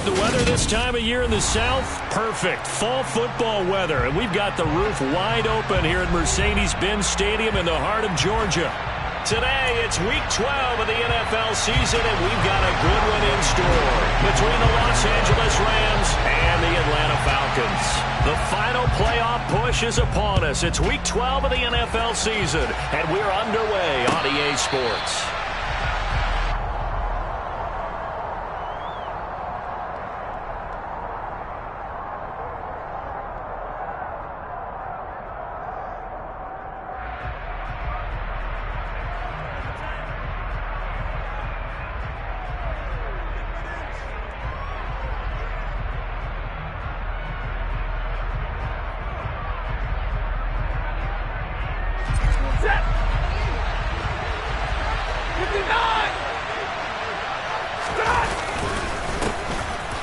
The weather this time of year in the South, perfect. Fall football weather, and we've got the roof wide open here at Mercedes-Benz Stadium in the heart of Georgia. Today, it's Week 12 of the NFL season, and we've got a good one in store between the Los Angeles Rams and the Atlanta Falcons. The final playoff push is upon us. It's Week 12 of the NFL season, and we're underway on EA Sports.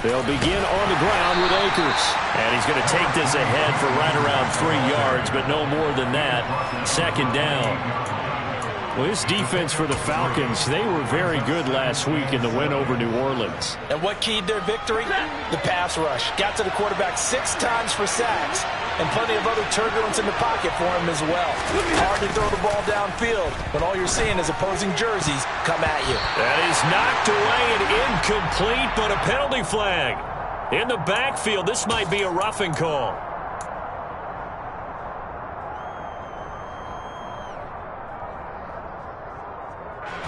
They'll begin on the ground with Akers. And he's going to take this ahead for right around 3 yards, but no more than that. Second down. Well, this defense for the Falcons, they were very good last week in the win over New Orleans. And what keyed their victory? The pass rush. Got to the quarterback 6 times for sacks, and plenty of other turbulence in the pocket for him as well. Hard to throw the ball downfield when all you're seeing is opposing jerseys come at you. That is knocked away and incomplete, but a penalty flag. In the backfield, this might be a roughing call.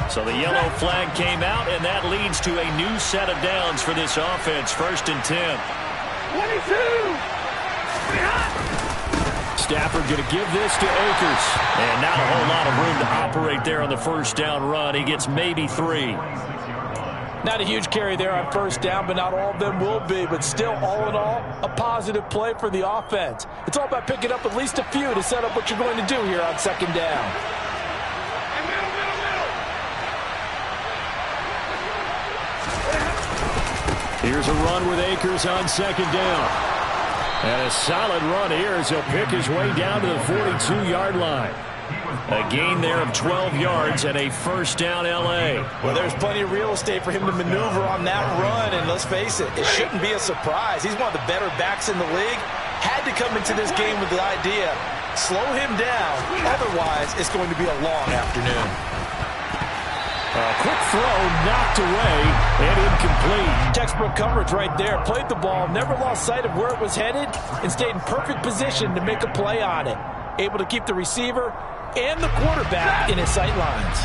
So the yellow flag came out, and that leads to a new set of downs for this offense. 1st and 10. 22! Stafford going to give this to Akers. And not a whole lot of room to operate there on the first down run. He gets maybe 3. Not a huge carry there on first down, but not all of them will be. But still, all in all, a positive play for the offense. It's all about picking up at least a few to set up what you're going to do here on second down. Here's a run with Akers on second down. And a solid run here as he'll pick his way down to the 42-yard line. A gain there of 12 yards and a first down L.A. Well, there's plenty of real estate for him to maneuver on that run, and let's face it, it shouldn't be a surprise. He's one of the better backs in the league. Had to come into this game with the idea, slow him down, otherwise it's going to be a long afternoon. A quick throw knocked away and incomplete. Textbook coverage right there. Played the ball, never lost sight of where it was headed, and stayed in perfect position to make a play on it. Able to keep the receiver and the quarterback in his sight lines.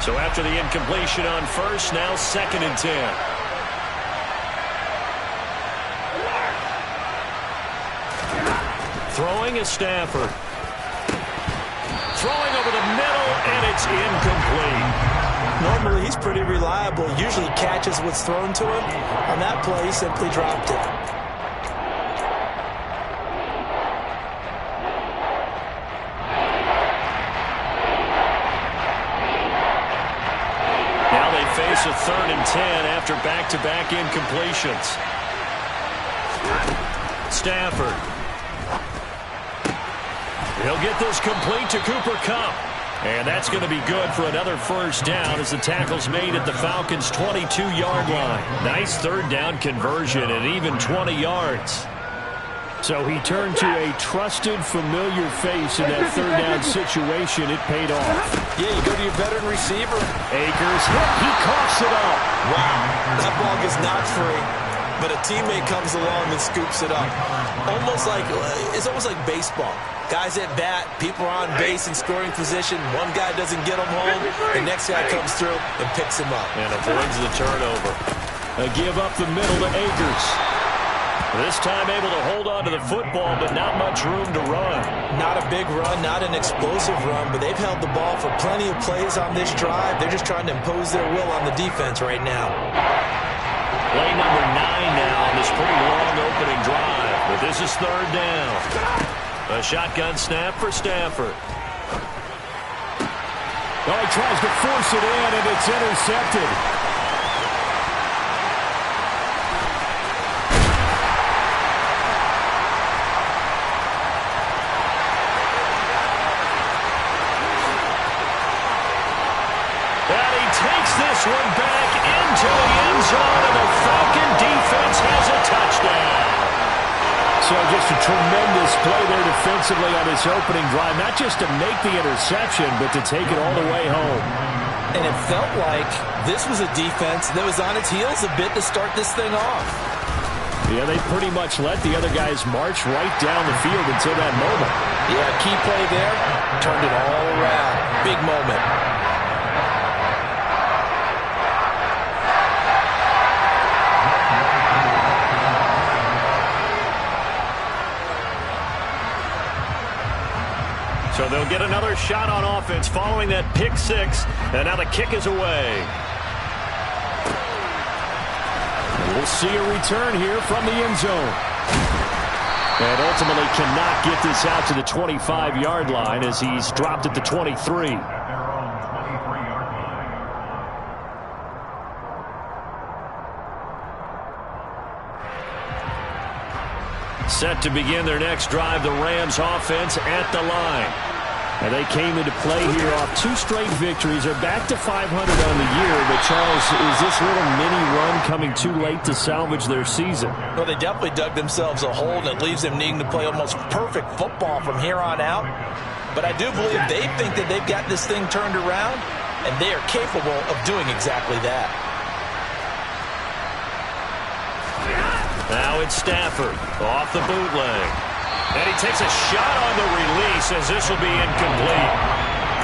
So after the incompletion on first, now 2nd and 10. Throwing is Stafford. Throwing over the middle, and it's incomplete. Normally, he's pretty reliable. Usually catches what's thrown to him. On that play, he simply dropped it. Now they face a 3rd and 10 after back-to-back incompletions. Stafford. He'll get this complete to Cooper Kupp. And that's going to be good for another first down as the tackle's made at the Falcons' 22-yard line. Nice 3rd down conversion and even 20 yards. So he turned to a trusted, familiar face in that 3rd down situation. It paid off. Yeah, you go to your veteran receiver. Akers hit. He coughs it up. Wow, that ball gets knocked free, but a teammate comes along and scoops it up. It's almost like baseball. Guys at bat, people are on base in scoring position. One guy doesn't get him home. The next guy comes through and picks him up. And avoids the turnover. A give up the middle to Akers. This time able to hold on to the football, but not much room to run. Not a big run, not an explosive run, but they've held the ball for plenty of plays on this drive. They're just trying to impose their will on the defense right now. Play number 9 now on this pretty long opening drive. But this is 3rd down. A shotgun snap for Stafford. Oh, he tries to force it in, and it's intercepted. And he takes this one back into the end zone, and the Falcon defense has a touchdown. So just a tremendous play there defensively on this opening drive. Not just to make the interception, but to take it all the way home. And it felt like this was a defense that was on its heels a bit to start this thing off. Yeah, they pretty much let the other guys march right down the field until that moment. Yeah, key play there, turned it all around. Big moment. So they'll get another shot on offense following that pick six. And now the kick is away. And we'll see a return here from the end zone. And ultimately cannot get this out to the 25-yard line as he's dropped at the 23. Set to begin their next drive, the Rams offense at the line. And they came into play here off 2 straight victories. They're back to 500 on the year. But, Charles, is this little mini run coming too late to salvage their season? Well, they definitely dug themselves a hole that leaves them needing to play almost perfect football from here on out. But I do believe they think that they've got this thing turned around, and they are capable of doing exactly that. Now it's Stafford off the bootleg. And he takes a shot on the release as this will be incomplete.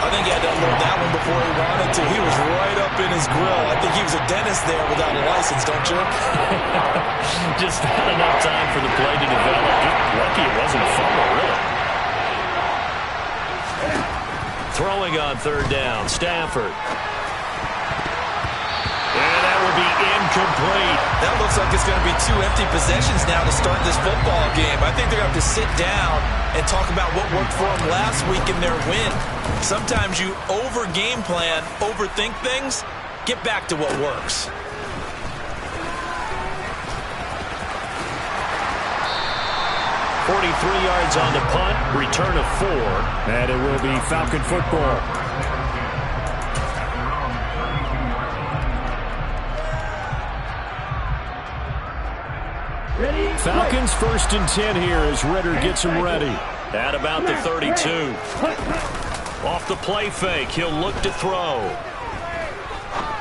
I think he had to unload that one before he wanted to. He was right up in his grill. I think he was a dentist there without a license, don't you? Just not enough time for the play to develop. Just lucky it wasn't a fumble, really. Throwing on third down, Stafford. And that will be incomplete. That looks like it's going to be 2 empty possessions now to start this football game. I think they're going to have to sit down and talk about what worked for them last week in their win. Sometimes you over-game plan, overthink things, get back to what works. .43 yards on the punt, return of 4, and it will be Falcon football. Falcons 1st and 10 here as Ritter gets them ready. At about the 32. Off the play fake, he'll look to throw.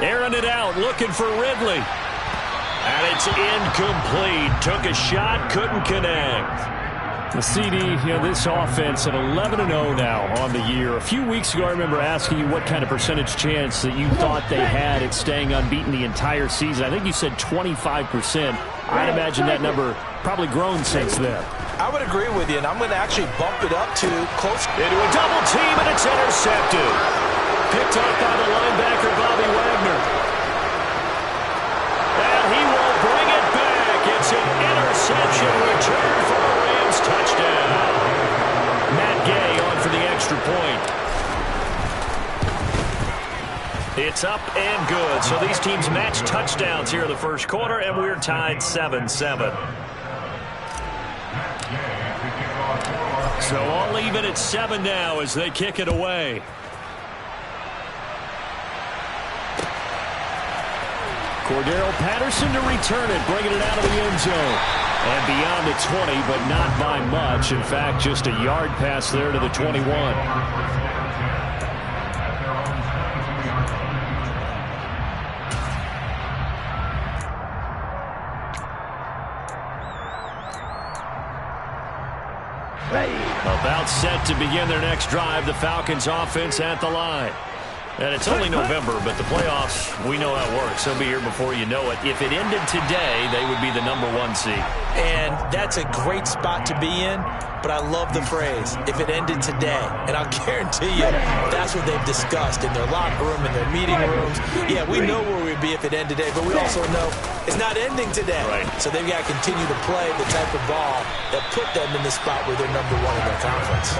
Airing it out, looking for Ridley. And it's incomplete. Took a shot, couldn't connect. The CD, this offense at 11-0 now on the year. A few weeks ago, I remember asking you what kind of percentage chance that you thought they had at staying unbeaten the entire season. I think you said 25%. I'd imagine that number probably grown since then. I would agree with you, and I'm going to actually bump it up to close. Into a double team, and it's intercepted. Picked up by the linebacker, Bobby Wagner. And he will bring it back. It's an interception return for a Rams touchdown. Matt Gay on for the extra point. It's up and good. So these teams match touchdowns here in the first quarter, and we're tied 7-7. So all even at 7 now as they kick it away. Cordero Patterson to return it, bringing it out of the end zone. And beyond the 20, but not by much. In fact, just a yard pass there to the 21. About set to begin their next drive, the Falcons offense at the line. And it's only November, but the playoffs, we know how it works. They'll be here before you know it. If it ended today, they would be the #1 seed. And that's a great spot to be in, but I love the phrase, if it ended today. And I'll guarantee you, that's what they've discussed in their locker room, in their meeting rooms. Yeah, we know where we'd be if it ended today, but we also know it's not ending today. Right. So they've got to continue to play the type of ball that put them in the spot where they're #1 in their conference.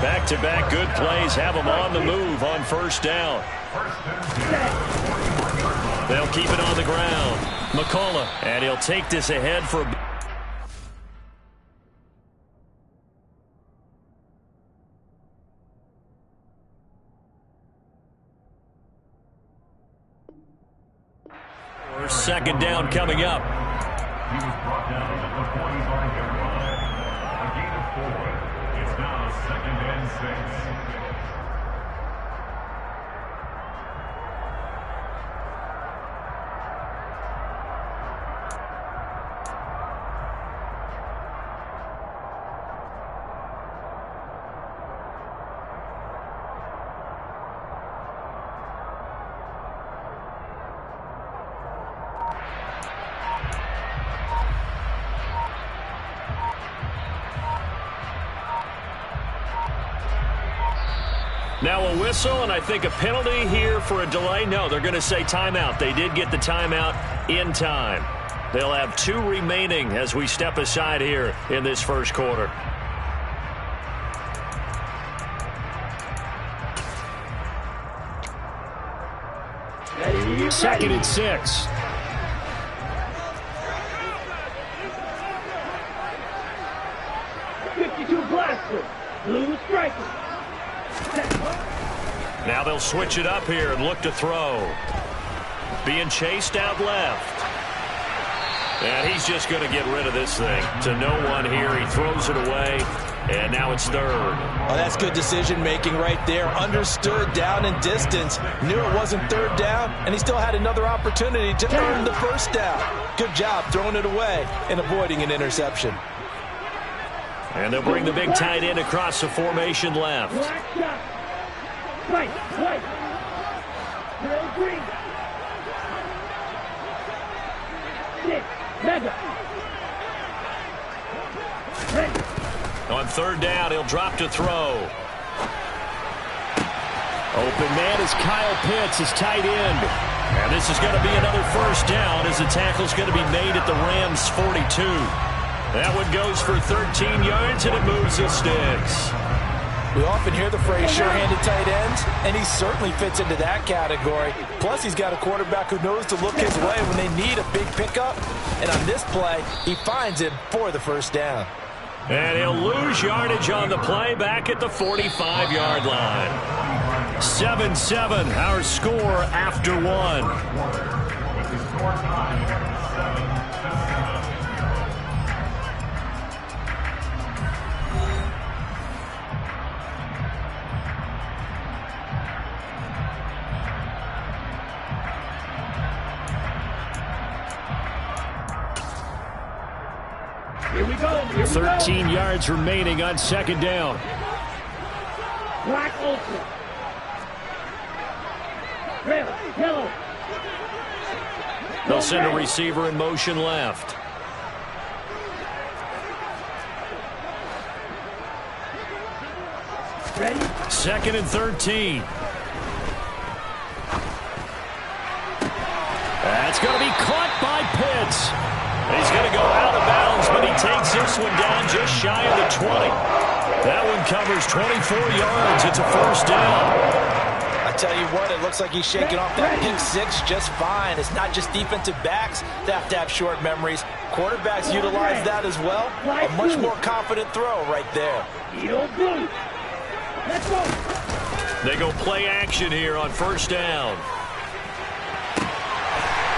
Back-to-back good plays have them on the move on first down. They'll keep it on the ground. McCullough, and he'll take this ahead for a... Second down coming up. He was brought down at the 45-yard line. A gain of 4. It's now 2nd and 6. Now a whistle, and I think a penalty here for a delay. No, they're going to say timeout. They did get the timeout in time. They'll have 2 remaining as we step aside here in this first quarter. Second and 6. Blue striker. Now they'll switch it up here and look to throw. Being chased out left. And he's just going to get rid of this thing. To no one here. He throws it away. And now it's third. Oh, that's good decision-making right there. Understood down and distance. Knew it wasn't third down, and he still had another opportunity to earn the first down. Good job throwing it away and avoiding an interception. And they'll bring the big tight end across the formation left. White. Green. Mega. On third down, he'll drop to throw. Open man is Kyle Pitts, his tight end. And this is going to be another first down as the tackle's going to be made at the Rams' 42. That one goes for 13 yards, and it moves the sticks. We often hear the phrase sure-handed tight ends, and he certainly fits into that category. Plus, he's got a quarterback who knows to look his way when they need a big pickup. And on this play, he finds him for the first down. And he'll lose yardage on the play back at the 45-yard line. 7-7, our score after one. With the score tied at 7-7. Here we go. 13 yards remaining on second down. Black Olsen. Red, yellow. They'll send a receiver in motion left. Ready? 2nd and 13. That's going to be caught by Pitts. He's going to go out of bounds, but he takes this one down just shy of the 20. That one covers 24 yards. It's a first down. I tell you what, it looks like he's shaking off that pick six just fine. It's not just defensive backs that have to have short memories. Quarterbacks utilize that as well. A much more confident throw right there. Let's go. They go play action here on first down.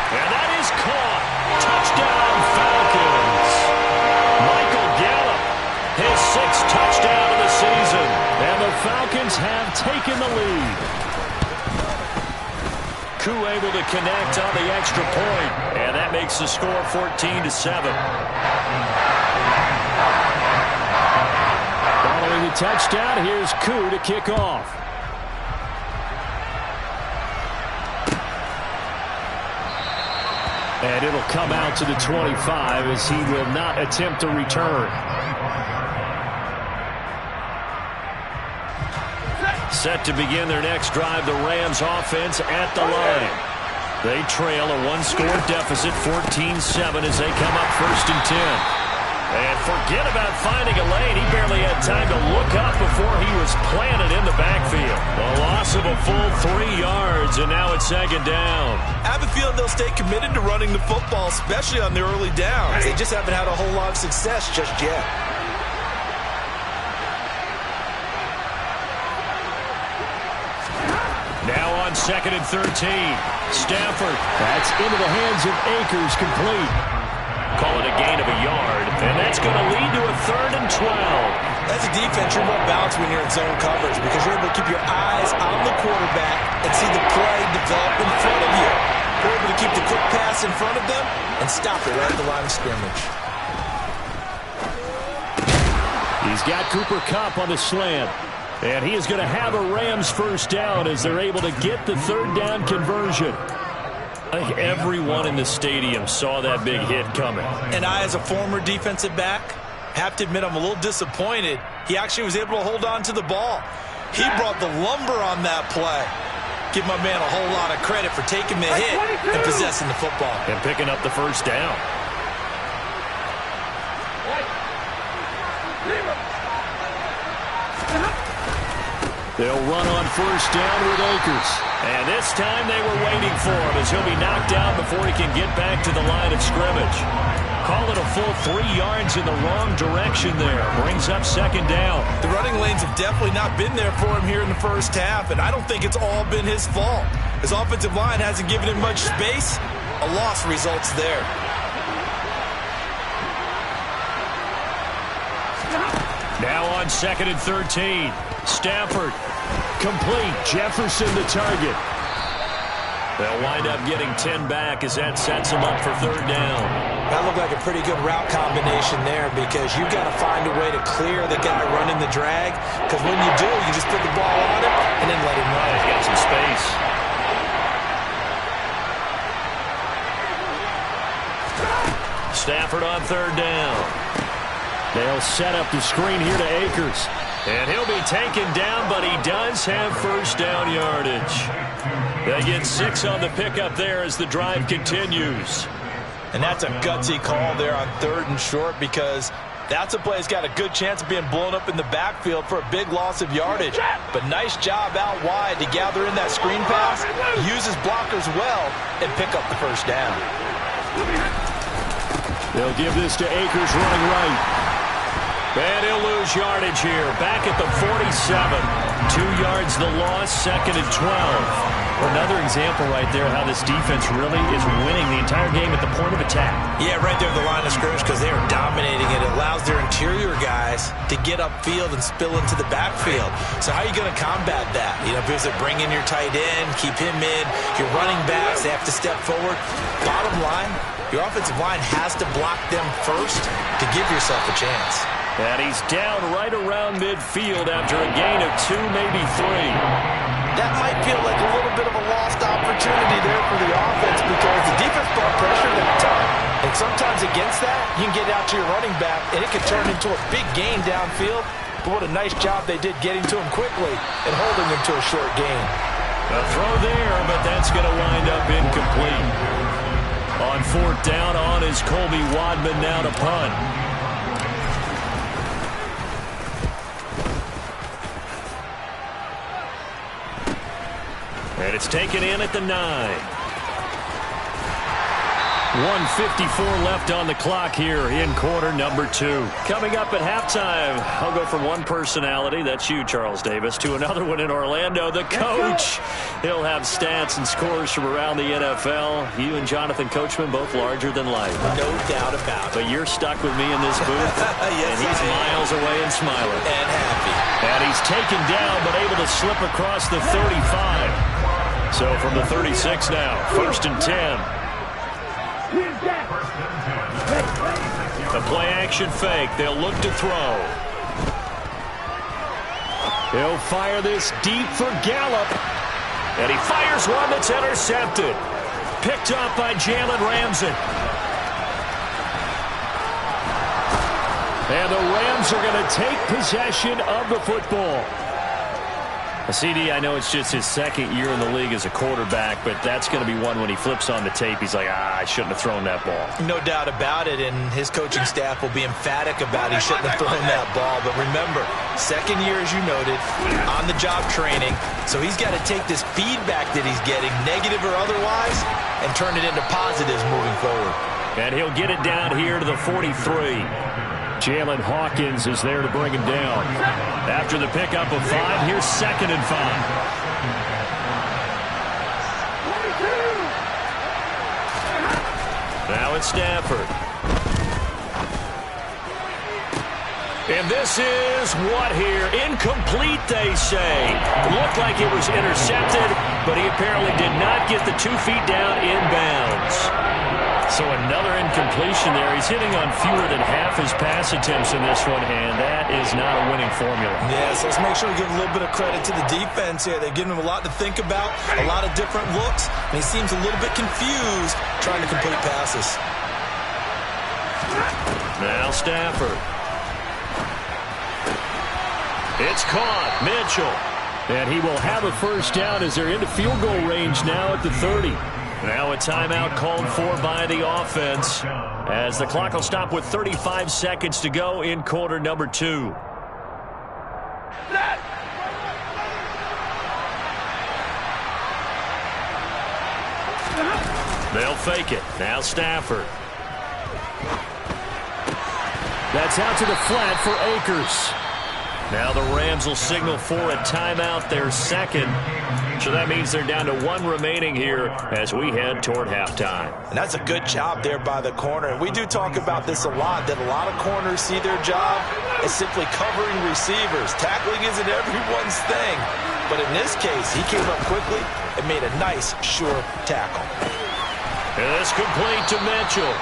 And that is caught. Touchdown, Falcons. Michael Gallup, his 6th touchdown of the season. And the Falcons have taken the lead. Koo able to connect on the extra point. And that makes the score 14-7. Following the touchdown, here's Koo to kick off. And it'll come out to the 25 as he will not attempt to return. Set to begin their next drive, the Rams offense at the line. They trail a 1-score deficit, 14-7 as they come up 1st and 10. And forget about finding a lane. He barely had time to look up before he was planted in the backfield. A loss of a full 3 yards, and now it's 2nd down. I have a feeling they'll stay committed to running the football, especially on their early downs. They just haven't had a whole lot of success just yet. Now on second and 13. Stafford. That's into the hands of Akers, complete. Call it a gain of a yard, and that's going to lead to a 3rd and 12. As a defense, you're more balanced when you're in zone coverage because you're able to keep your eyes on the quarterback and see the play develop in front of you. You're able to keep the quick pass in front of them and stop it right at the line of scrimmage. He's got Cooper Kupp on the slant. And he is going to have a Rams first down as they're able to get the 3rd down conversion. I think everyone in the stadium saw that big hit coming. And I, as a former defensive back, have to admit I'm a little disappointed. He actually was able to hold on to the ball. He brought the lumber on that play. Give my man a whole lot of credit for taking the hit and possessing the football. And picking up the first down. They'll run on first down with Akers. And this time they were waiting for him as he'll be knocked down before he can get back to the line of scrimmage. Call it a full 3 yards in the wrong direction there. Brings up 2nd down. The running lanes have definitely not been there for him here in the first half, and I don't think it's all been his fault. His offensive line hasn't given him much space. A loss results there. Now on 2nd and 13. Stafford. Complete. Jefferson the target. They'll wind up getting 10 back as that sets them up for 3rd down. That looked like a pretty good route combination there because you've got to find a way to clear the guy running the drag, because when you do, you just put the ball on him and then let him run. He's got some space. Stafford on 3rd down. They'll set up the screen here to Akers. And he'll be taken down, but he does have first down yardage. They get 6 on the pickup there as the drive continues. And that's a gutsy call there on 3rd and short, because that's a play that's got a good chance of being blown up in the backfield for a big loss of yardage. But nice job out wide to gather in that screen pass, use his blockers well, and pick up the first down. They'll give this to Akers running right. And he'll lose yardage here. Back at the 47. 2 yards the loss, 2nd and 12. Another example right there how this defense really is winning the entire game at the point of attack. Yeah, right there at the line of scrimmage, because they are dominating it. It allows their interior guys to get upfield and spill into the backfield. So how are you going to combat that? You know, because they bring in your tight end, keep him in. Your running backs, they have to step forward. Bottom line, your offensive line has to block them first to give yourself a chance. And he's down right around midfield after a gain of 2, maybe 3. That might feel like a little bit of a lost opportunity there for the offense, because the defense brought pressure that time. And sometimes against that, you can get out to your running back, and it can turn into a big gain downfield. But what a nice job they did getting to him quickly and holding him to a short gain. A throw there, but that's going to wind up incomplete. On 4th down, on is Colby Wadman now to punt. And it's taken in at the 9. 1:54 left on the clock here in quarter number 2. Coming up at halftime, I'll go from one personality, that's you, Charles Davis, to another one in Orlando, the coach. He'll have stats and scores from around the NFL. You and Jonathan Coachman, both larger than life. No doubt about it. But you're stuck with me in this booth, yes, and he's miles away and smiling. And happy. And he's taken down, but able to slip across the 35. So from the 36 now, 1st and 10. The play-action fake. They'll look to throw. He'll fire this deep for Gallup. And he fires one that's intercepted. Picked up by Jalen Ramsey. And the Rams are going to take possession of the football. CD, I know it's just his 2nd year in the league as a quarterback, but that's going to be one when he flips on the tape. He's like, I shouldn't have thrown that ball. No doubt about it, and his coaching staff will be emphatic about he shouldn't have thrown that ball. But remember, 2nd year, as you noted, on-the-job training. So he's got to take this feedback that he's getting, negative or otherwise, and turn it into positives moving forward. And he'll get it down here to the 43. Jalen Hawkins is there to bring him down. After the pickup of 5, here's 2nd and 5. Now it's Stafford. And this is what here? Incomplete, they say. Looked like it was intercepted, but he apparently did not get the 2 feet down inbounds. So another incompletion there. He's hitting on fewer than half his pass attempts in this one, and that is not a winning formula. Yeah, so let's make sure we give a little bit of credit to the defense here. They've given him a lot to think about, a lot of different looks, and he seems a little bit confused trying to complete passes. Now Stafford. It's caught. Mitchell. And he will have a first down as they're into field goal range now at the 30. Now a timeout called for by the offense as the clock will stop with 35 seconds to go in quarter number 2. They'll fake it. Now Stafford. That's out to the flat for Akers. Now the Rams will signal for a timeout, their second. So that means they're down to 1 remaining here as we head toward halftime. And that's a good job there by the corner. And we do talk about this a lot, that a lot of corners see their job as simply covering receivers. Tackling isn't everyone's thing. But in this case, he came up quickly and made a nice, sure tackle. And it's complete to Mitchell.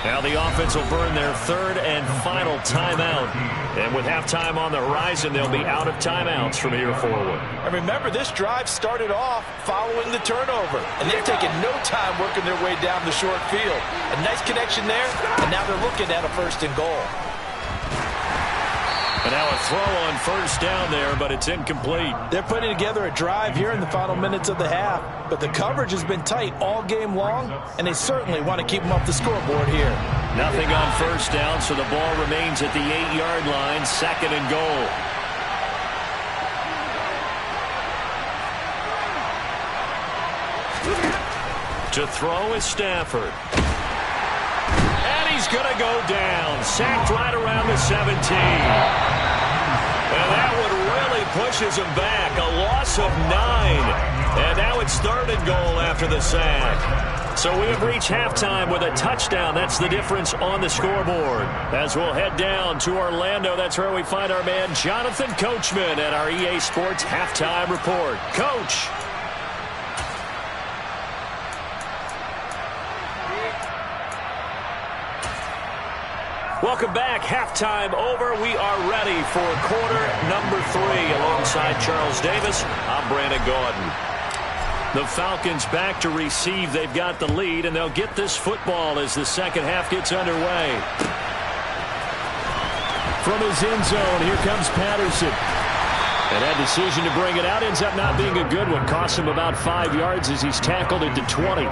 Now the offense will burn their 3rd and final timeout. And with halftime on the horizon, they'll be out of timeouts from here forward. And remember, this drive started off following the turnover. And they've taken no time working their way down the short field. A nice connection there, and now they're looking at a 1st and goal. And now a throw on first down there, but it's incomplete. They're putting together a drive here in the final minutes of the half, but the coverage has been tight all game long, and they certainly want to keep them off the scoreboard here. Nothing on first down, so the ball remains at the 8-yard line, 2nd and goal. To throw is Stafford. And he's going to go down. Sacked right around the 17. And that one really pushes him back. A loss of 9. And now it's 3rd and goal after the sack. So we have reached halftime with a touchdown. That's the difference on the scoreboard. As we'll head down to Orlando, that's where we find our man Jonathan Coachman at our EA Sports Halftime Report. Coach. Welcome back. Halftime over. We are ready for quarter number 3. Alongside Charles Davis, I'm Brandon Gaudin. The Falcons back to receive. They've got the lead, and they'll get this football as the second half gets underway. From his end zone, here comes Patterson. And that decision to bring it out ends up not being a good one. Costs him about 5 yards as he's tackled into 20.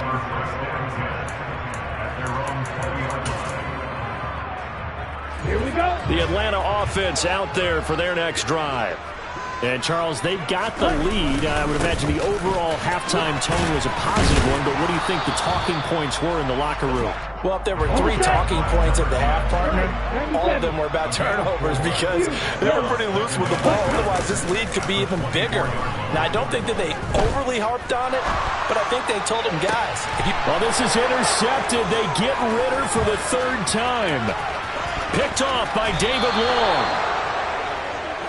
Here we go. The Atlanta offense out there for their next drive. And, Charles, they've got the lead. I would imagine the overall halftime tone was a positive one, but what do you think the talking points were in the locker room? Well, if there were 3 talking points at the half, partner, all of them were about turnovers because they were pretty loose with the ball. Otherwise, this lead could be even bigger. Now, I don't think that they overly harped on it, but I think they told them, guys. Well, this is intercepted. They get Ritter for the 3rd time. Picked off by David Long.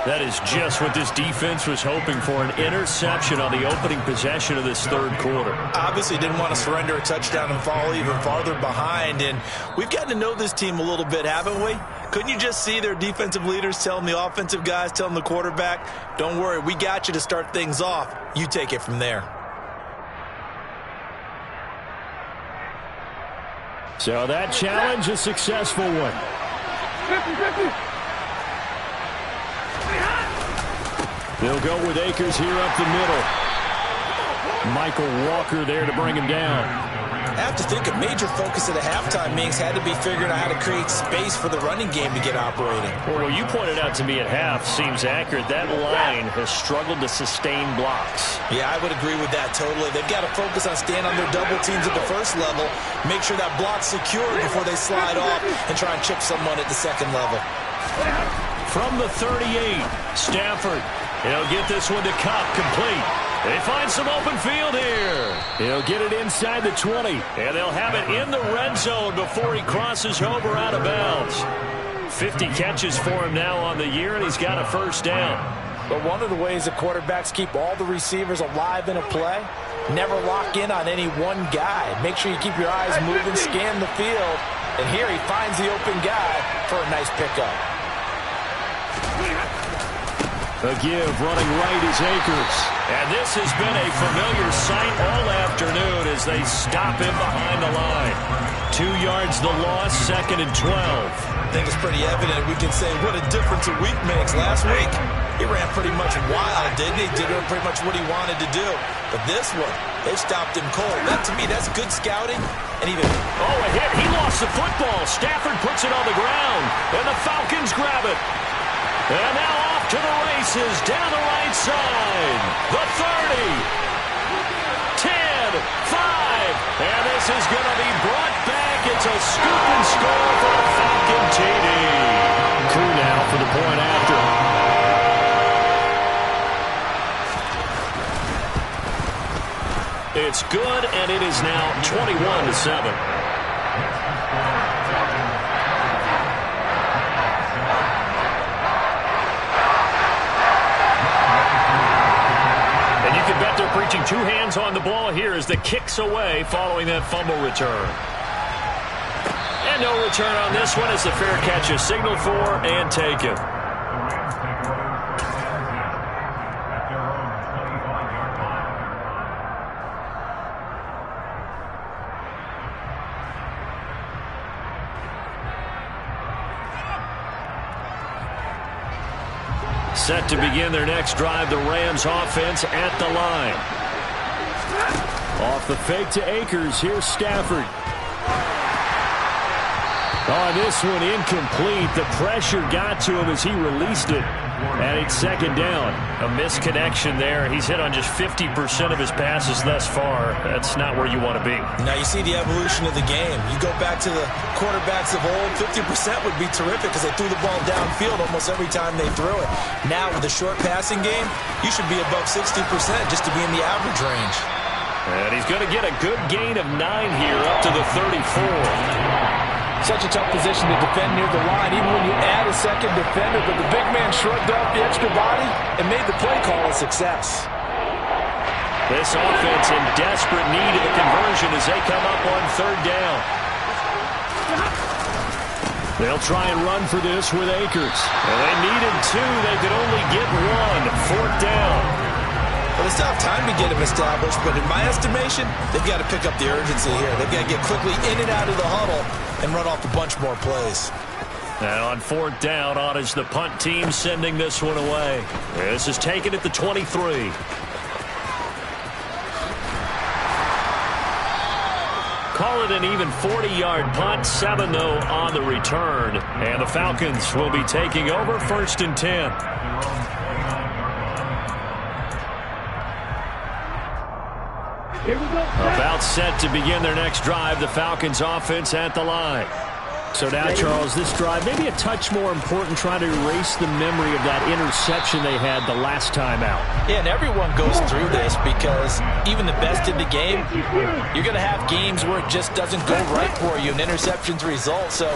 That is just what this defense was hoping for, an interception on the opening possession of this 3rd quarter. Obviously didn't want to surrender a touchdown and fall even farther behind, and we've gotten to know this team a little bit, haven't we? Couldn't you just see their defensive leaders telling the offensive guys, telling the quarterback, don't worry, we got you to start things off. You take it from there. So that challenge, a successful one. They'll go with Akers here up the middle. Michael Walker there to bring him down. I have to think a major focus of the halftime meetings had to be figuring out how to create space for the running game to get operating. Well, what you pointed out to me at half seems accurate. That line has struggled to sustain blocks. Yeah, I would agree with that totally. They've got to focus on staying on their double teams at the first level, make sure that block's secure before they slide off and try and chip someone at the second level. From the 38, Stafford. He'll get this one to Cup, complete. They find some open field here. He'll get it inside the 20. And they'll have it in the red zone before he crosses over out of bounds. 50 catches for him now on the year, and he's got a first down. But one of the ways that quarterbacks keep all the receivers alive in a play, never lock in on any one guy. Make sure you keep your eyes moving, scan the field. And here he finds the open guy for a nice pickup. A give running right is Akers. And this has been a familiar sight all afternoon as they stop him behind the line. 2 yards the loss, 2nd and 12. I think it's pretty evident. We can say what a difference a week makes. Last week, he ran pretty much wild, didn't he? Did pretty much what he wanted to do. But this one, they stopped him cold. That, to me, that's good scouting. And even... Oh, a hit. He lost the football. Stafford puts it on the ground. And the Falcons grab it. And now off to the races down the right side. The 30. 10, 5. And this is going to be brought back. It's a scoop and score for the Falcon TD. Crew now for the point after. It's good, and it is now 21-7. And you can bet they're preaching 2 hands on the ball here as the kick's away following that fumble return. And no return on this one as the fair catch is signaled for and taken. Set to begin their next drive, the Rams offense at the line. Off the fake to Akers, here's Stafford. Oh, this one incomplete. The pressure got to him as he released it. And it's 2nd down. A misconnection there. He's hit on just 50% of his passes thus far. That's not where you want to be. Now you see the evolution of the game. You go back to the quarterbacks of old, 50% would be terrific because they threw the ball downfield almost every time they threw it. Now with the short passing game, you should be above 60% just to be in the average range. And he's going to get a good gain of 9 here up to the 34. Such a tough position to defend near the line, even when you add a second defender, but the big man shrugged off the extra body and made the play call a success. This offense in desperate need of a conversion as they come up on 3rd down. They'll try and run for this with Akers. And they needed 2. They could only get 1. 4th down. Well, they still have time to get him established, but in my estimation, they've got to pick up the urgency here. They've got to get quickly in and out of the huddle and run off a bunch more plays. And on 4th down, on is the punt team sending this one away. This is taken at the 23. Call it an even 40-yard punt. 7, though, on the return. And the Falcons will be taking over 1st and 10. Here we go. About set to begin their next drive, the Falcons offense at the line. So now, Charles, this drive maybe a touch more important, trying to erase the memory of that interception they had the last time out. Yeah, and everyone goes through this because even the best in the game, you're going to have games where it just doesn't go right for you and interceptions result. So,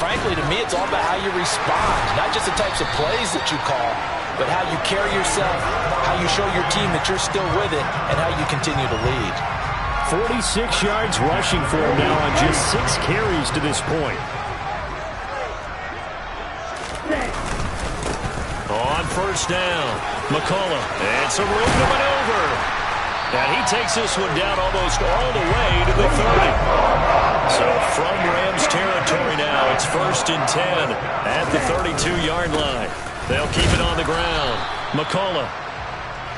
frankly, to me, it's all about how you respond, not just the types of plays that you call, but how you carry yourself, how you show your team that you're still with it, and how you continue to lead. 46 yards rushing for him now on just 6 carries to this point. On 1st down, McCullough, and some room to maneuver. And he takes this one down almost all the way to the 30. So from Rams territory now, it's 1st and 10 at the 32-yard line. They'll keep it on the ground. McCullough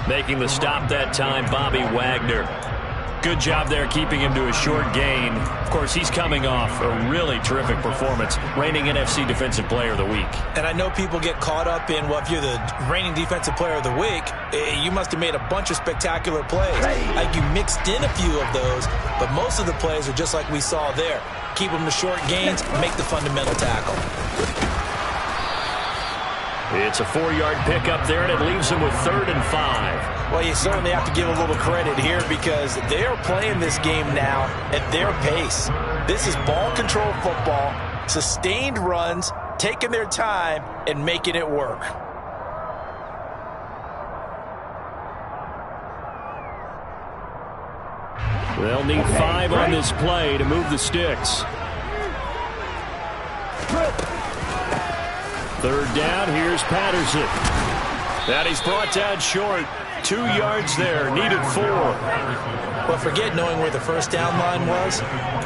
making the stop that time, Bobby Wagner. Good job there keeping him to a short gain. Of course, he's coming off a really terrific performance, reigning NFC Defensive Player of the Week. And I know people get caught up in, well, if you're the reigning Defensive Player of the Week, you must have made a bunch of spectacular plays. Like you mixed in a few of those, but most of the plays are just like we saw there. Keep them to short gains, make the fundamental tackle. It's a 4-yard pickup there, and it leaves him with 3rd and 5. Well, you certainly have to give a little credit here because they are playing this game now at their pace. This is ball control football, sustained runs, taking their time and making it work. They'll need 5 on this play to move the sticks. Third down, here's Patterson. That he's brought down short. 2 yards there, needed 4. Well, forget knowing where the first down line was.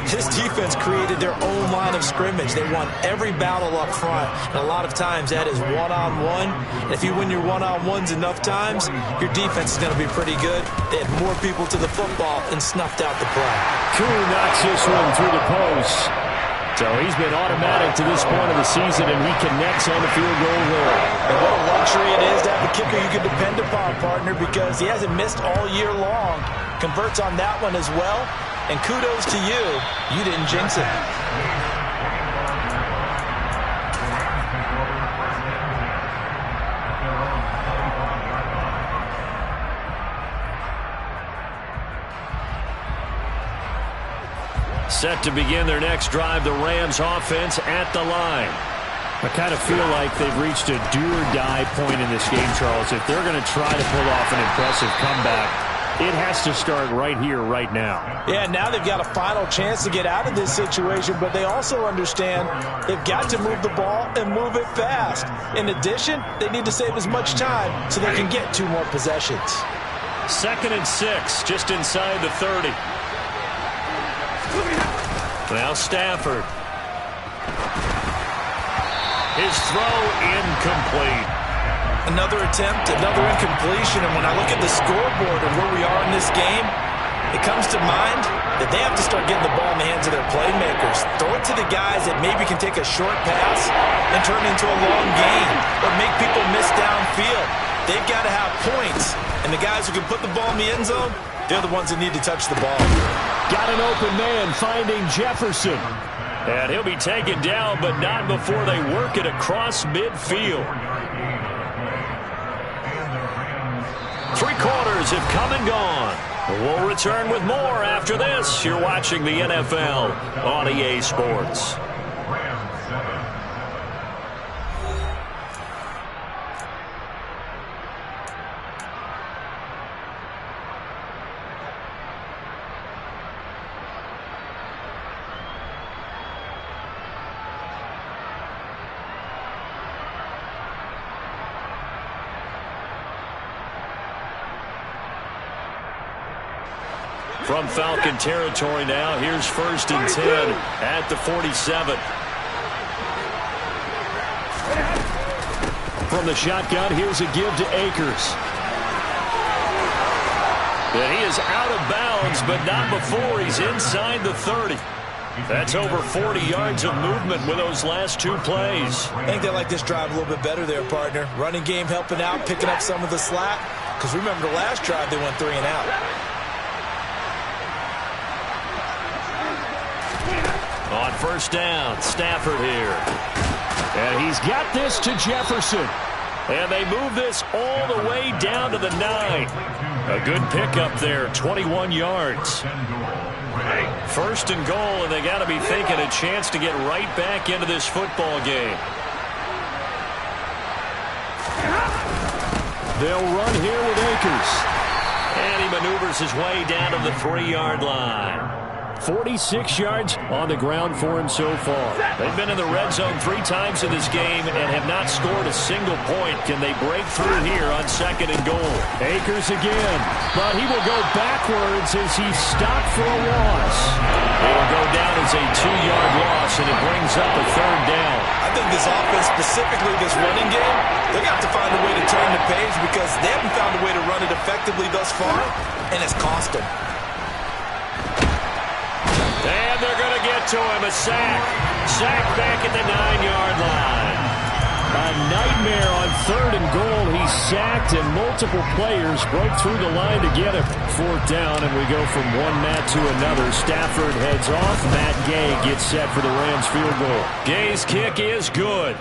This defense created their own line of scrimmage. They won every battle up front, and a lot of times that is one-on-one. And if you win your one-on-ones enough times, your defense is going to be pretty good. They had more people to the football and snuffed out the play. Koo knocks this one through the post. So he's been automatic to this point of the season, and he connects on the field goal there. And what a luxury it is to have a kicker you can depend upon, partner, because he hasn't missed all year long. Converts on that one as well. And kudos to you. You didn't jinx it. Set to begin their next drive, the Rams offense at the line. I kind of feel like they've reached a do-or-die point in this game, Charles. If they're going to try to pull off an impressive comeback, it has to start right here, right now. Yeah, now they've got a final chance to get out of this situation, but they also understand they've got to move the ball and move it fast. In addition, they need to save as much time so they can get 2 more possessions. 2nd and 6, just inside the 30. Now Stafford. His throw incomplete. Another attempt, another incompletion, and when I look at the scoreboard and where we are in this game, it comes to mind that they have to start getting the ball in the hands of their playmakers. Throw it to the guys that maybe can take a short pass and turn it into a long gain or make people miss downfield. They've got to have points, and the guys who can put the ball in the end zone, they're the ones that need to touch the ball. Got an open man finding Jefferson. And he'll be taken down, but not before they work it across midfield. 3 quarters have come and gone. We'll return with more after this. You're watching the NFL on EA Sports. From Falcon territory now, here's 1st and 10 at the 47. From the shotgun, here's a give to Akers. And he is out of bounds, but not before he's inside the 30. That's over 40 yards of movement with those last 2 plays. I think they like this drive a little bit better there, partner. Running game helping out, picking up some of the slack. Because remember the last drive, they went 3 and out. On 1st down, Stafford here. And he's got this to Jefferson. And they move this all the way down to the 9. A good pickup there, 21 yards. 1st and goal, and they got to be thinking a chance to get right back into this football game. They'll run here with Akers. And he maneuvers his way down to the 3-yard line. 46 yards on the ground for him so far. They've been in the red zone 3 times in this game and have not scored a single point. Can they break through here on 2nd and goal? Akers again, but he will go backwards as he's stopped for a loss. It'll go down as a 2-yard loss, and it brings up a 3rd down. I think this offense, specifically this running game, they're going to have to find a way to turn the page because they haven't found a way to run it effectively thus far, and it's cost them. And they're going to get to him. A sack. Sack back at the 9-yard line. A nightmare on 3rd and goal. He's sacked, and multiple players broke through the line to get him. 4th down, and we go from one mat to another. Stafford heads off. Matt Gay gets set for the Rams field goal. Gay's kick is good.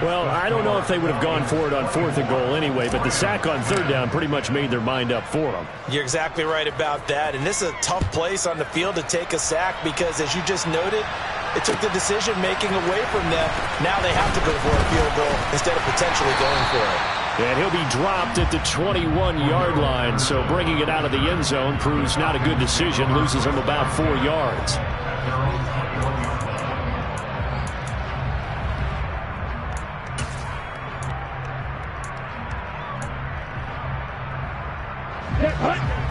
Well, I don't know if they would have gone for it on 4th and goal anyway, but the sack on 3rd down pretty much made their mind up for them. You're exactly right about that, and this is a tough place on the field to take a sack because, as you just noted, it took the decision-making away from them. Now they have to go for a field goal instead of potentially going for it. And he'll be dropped at the 21-yard line, so bringing it out of the end zone proves not a good decision, loses him about 4 yards.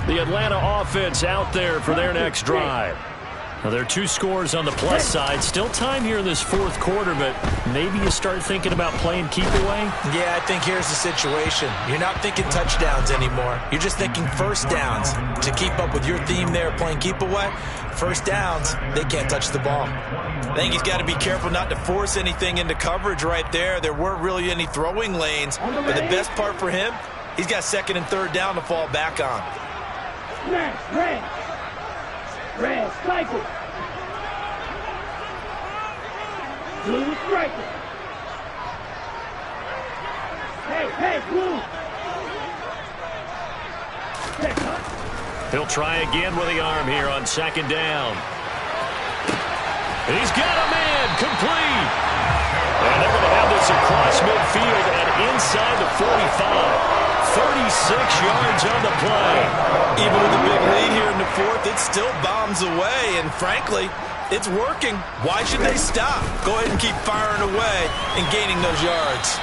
The Atlanta offense out there for their next drive. Now, there are 2 scores on the plus side. Still time here in this 4th quarter, but maybe you start thinking about playing keep away? Yeah, I think here's the situation. You're not thinking touchdowns anymore. You're just thinking first downs. To keep up with your theme there, playing keep away, first downs, they can't touch the ball. I think he's got to be careful not to force anything into coverage right there. There weren't really any throwing lanes, but the best part for him, he's got 2nd and 3rd down to fall back on. Red, cycle. Blue, striker. Hey, blue. He'll try again with the arm here on 2nd down. He's got a man, complete. And they're going to have this across midfield and inside the 45. 36 yards on the play. Even with a big lead here in the 4th, it still bombs away, and frankly, it's working. Why should they stop? Go ahead and keep firing away and gaining those yards.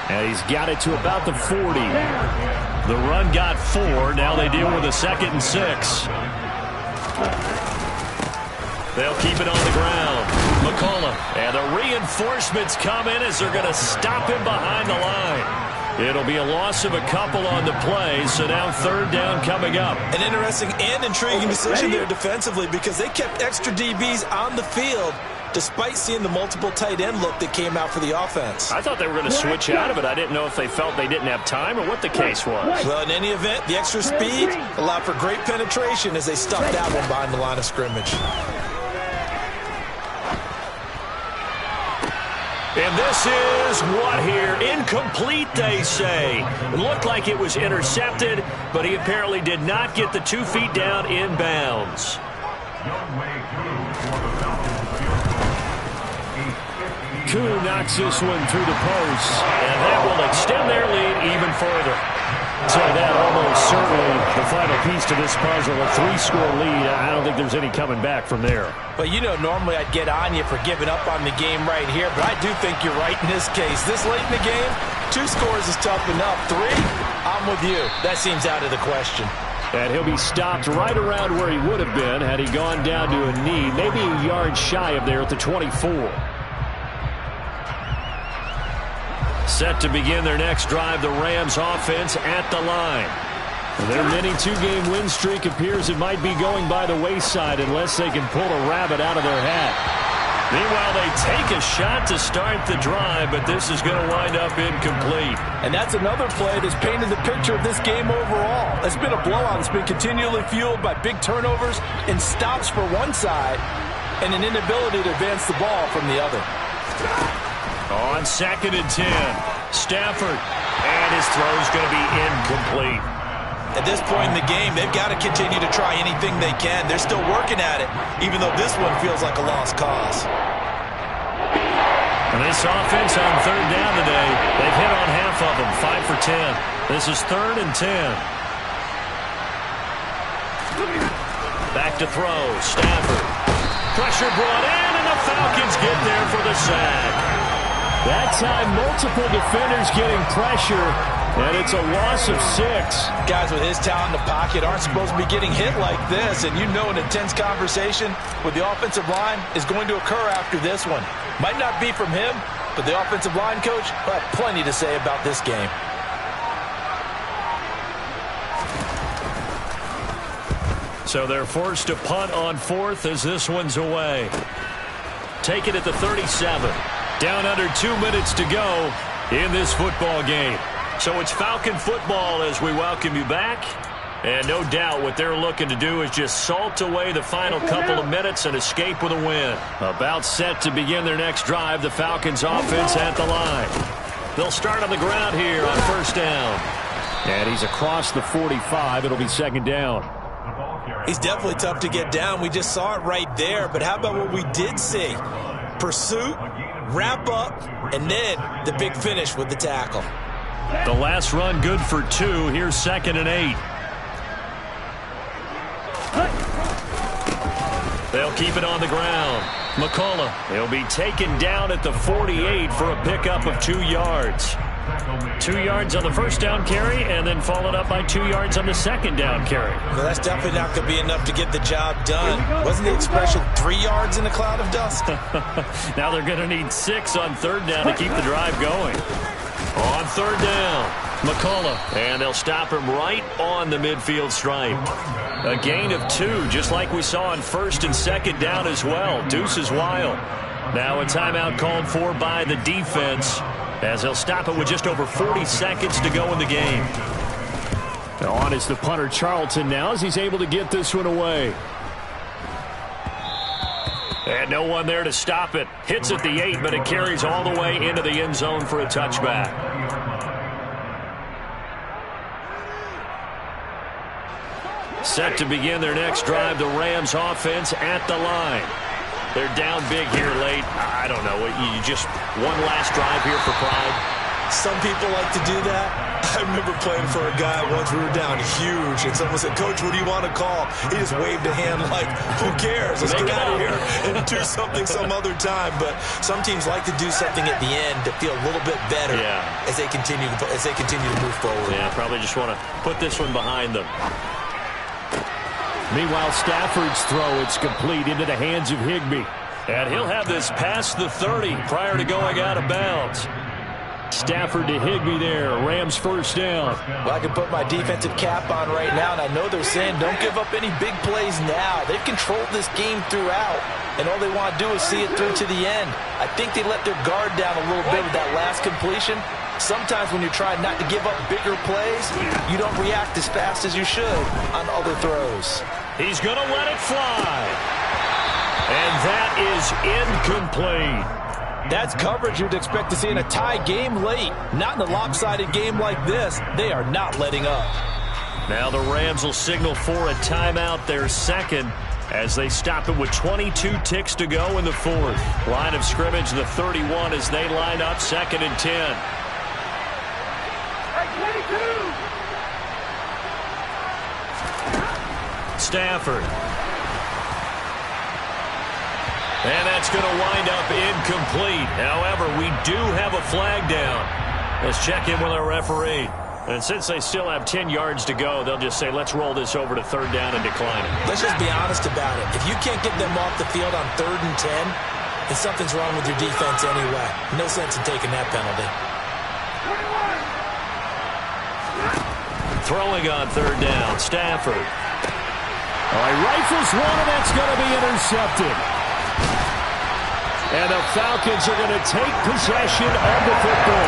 And he's got it to about the 40. The run got 4. Now they deal with a 2nd and 6. They'll keep it on the ground. McCollum. And the reinforcements come in as they're going to stop him behind the line. It'll be a loss of a couple on the play, so now 3rd down coming up. An interesting and intriguing decision there defensively because they kept extra DBs on the field despite seeing the multiple tight end look that came out for the offense. I thought they were going to switch out of it. I didn't know if they felt they didn't have time or what the case was. Well, in any event, the extra speed allowed for great penetration as they stuffed that one behind the line of scrimmage. And this is what here? Incomplete, they say. It looked like it was intercepted, but he apparently did not get the 2 feet down in bounds. Koo knocks this one through the post, and that will extend their lead even further. So that almost certainly the final piece to this puzzle, a 3-score lead. I don't think there's any coming back from there. But you know, normally I'd get on you for giving up on the game right here, but I do think you're right in this case. This late in the game, 2 scores is tough enough. 3, I'm with you. That seems out of the question. And he'll be stopped right around where he would have been had he gone down to a knee, maybe a yard shy of there at the 24. Set to begin their next drive, the Rams offense at the line. Their mini 2-game win streak appears it might be going by the wayside unless they can pull a rabbit out of their hat. Meanwhile, they take a shot to start the drive, but this is going to wind up incomplete. And that's another play that's painted the picture of this game overall. It's been a blowout. It's been continually fueled by big turnovers and stops for one side and an inability to advance the ball from the other. On 2nd and 10, Stafford, and his throw is going to be incomplete. At this point in the game, they've got to continue to try anything they can. They're still working at it, even though this one feels like a lost cause. And this offense on 3rd down today, they've hit on half of them, 5 for 10. This is 3rd and 10. Back to throw, Stafford. Pressure brought in, and the Falcons get there for the sack. That time, multiple defenders getting pressure, and it's a loss of 6. Guys with his talent in the pocket aren't supposed to be getting hit like this, and you know an intense conversation with the offensive line is going to occur after this one. Might not be from him, but the offensive line coach will have plenty to say about this game. So they're forced to punt on 4th as this one's away. Take it at the 37. Down under 2 minutes to go in this football game. So it's Falcon football as we welcome you back. And no doubt what they're looking to do is just salt away the final couple of minutes and escape with a win. About set to begin their next drive, the Falcons offense at the line. They'll start on the ground here on first down. And he's across the 45. It'll be second down. He's definitely tough to get down. We just saw it right there. But how about what we did see? Pursuit, wrap up, and then the big finish with the tackle. The last run good for 2. Here's 2nd and 8. They'll keep it on the ground. McCullough, he'll be taken down at the 48 for a pickup of 2 yards. 2 yards on the first down carry, and then followed up by 2 yards on the second down carry. Well, that's definitely not going to be enough to get the job done. Wasn't the expression 3 yards in a cloud of dust? Now they're going to need 6 on third down to keep the drive going. On third down, McCullough, and they'll stop him right on the midfield stripe. A gain of 2, just like we saw on first and second down as well. Deuce is wild. Now a timeout called for by the defense, as they'll stop it with just over 40 seconds to go in the game. On is the punter Charlton now as he's able to get this one away. And no one there to stop it. Hits at the 8, but it carries all the way into the end zone for a touchback. Set to begin their next drive, the Rams offense at the line. They're down big here late. I don't know. You just one last drive here for pride. Some people like to do that. I remember playing for a guy once. We were down huge, and someone said, "Coach, what do you want to call?" He just waved a hand like, "Who cares? Let's get out of here and do something some other time." But some teams like to do something at the end to feel a little bit better as they continue to move forward. Yeah, probably just want to put this one behind them. Meanwhile, Stafford's throw, it's complete into the hands of Higbee. And he'll have this past the 30 prior to going out of bounds. Stafford to Higbee there. Rams first down. Well, I can put my defensive cap on right now, and I know they're saying don't give up any big plays now. They've controlled this game throughout, and all they want to do is see it through to the end. I think they let their guard down a little bit with that last completion. Sometimes when you're trying not to give up bigger plays, you don't react as fast as you should on other throws. He's going to let it fly. And that is incomplete. That's coverage you'd expect to see in a tie game late. Not in a lopsided game like this. They are not letting up. Now the Rams will signal for a timeout, their second, as they stop it with 22 ticks to go in the fourth. Line of scrimmage, the 31, as they line up 2nd and 10. Stafford. And that's going to wind up incomplete. However, we do have a flag down. Let's check in with our referee. And since they still have 10 yards to go, they'll just say, let's roll this over to third down and decline it. Let's just be honest about it. If you can't get them off the field on 3rd and 10, then something's wrong with your defense anyway. No sense in taking that penalty. Throwing on third down, Stafford. All right, rifles one, and that's going to be intercepted. And the Falcons are going to take possession of the football.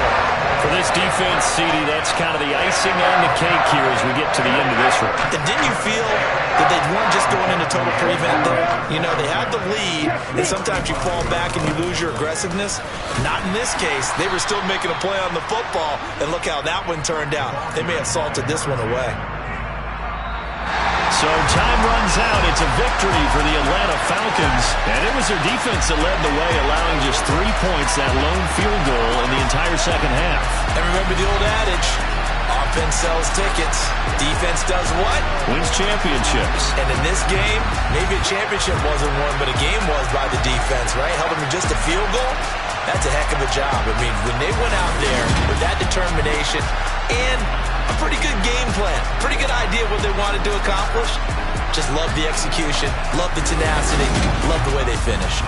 For this defense, CD, that's kind of the icing on the cake here as we get to the end of this one. And didn't you feel that they weren't just going into total prevent there? You know, they had the lead, and sometimes you fall back and you lose your aggressiveness. Not in this case. They were still making a play on the football, and look how that one turned out. They may have salted this one away. So time runs out. It's a victory for the Atlanta Falcons. And it was their defense that led the way, allowing just 3 points, that lone field goal in the entire second half. And remember the old adage, offense sells tickets. Defense does what? Wins championships. And in this game, maybe a championship wasn't won, but a game was by the defense, right? Held them to just a field goal. That's a heck of a job. I mean, when they went out there with that determination and a pretty good game plan, pretty good idea what they wanted to accomplish, just love the execution, love the tenacity, love the way they finished.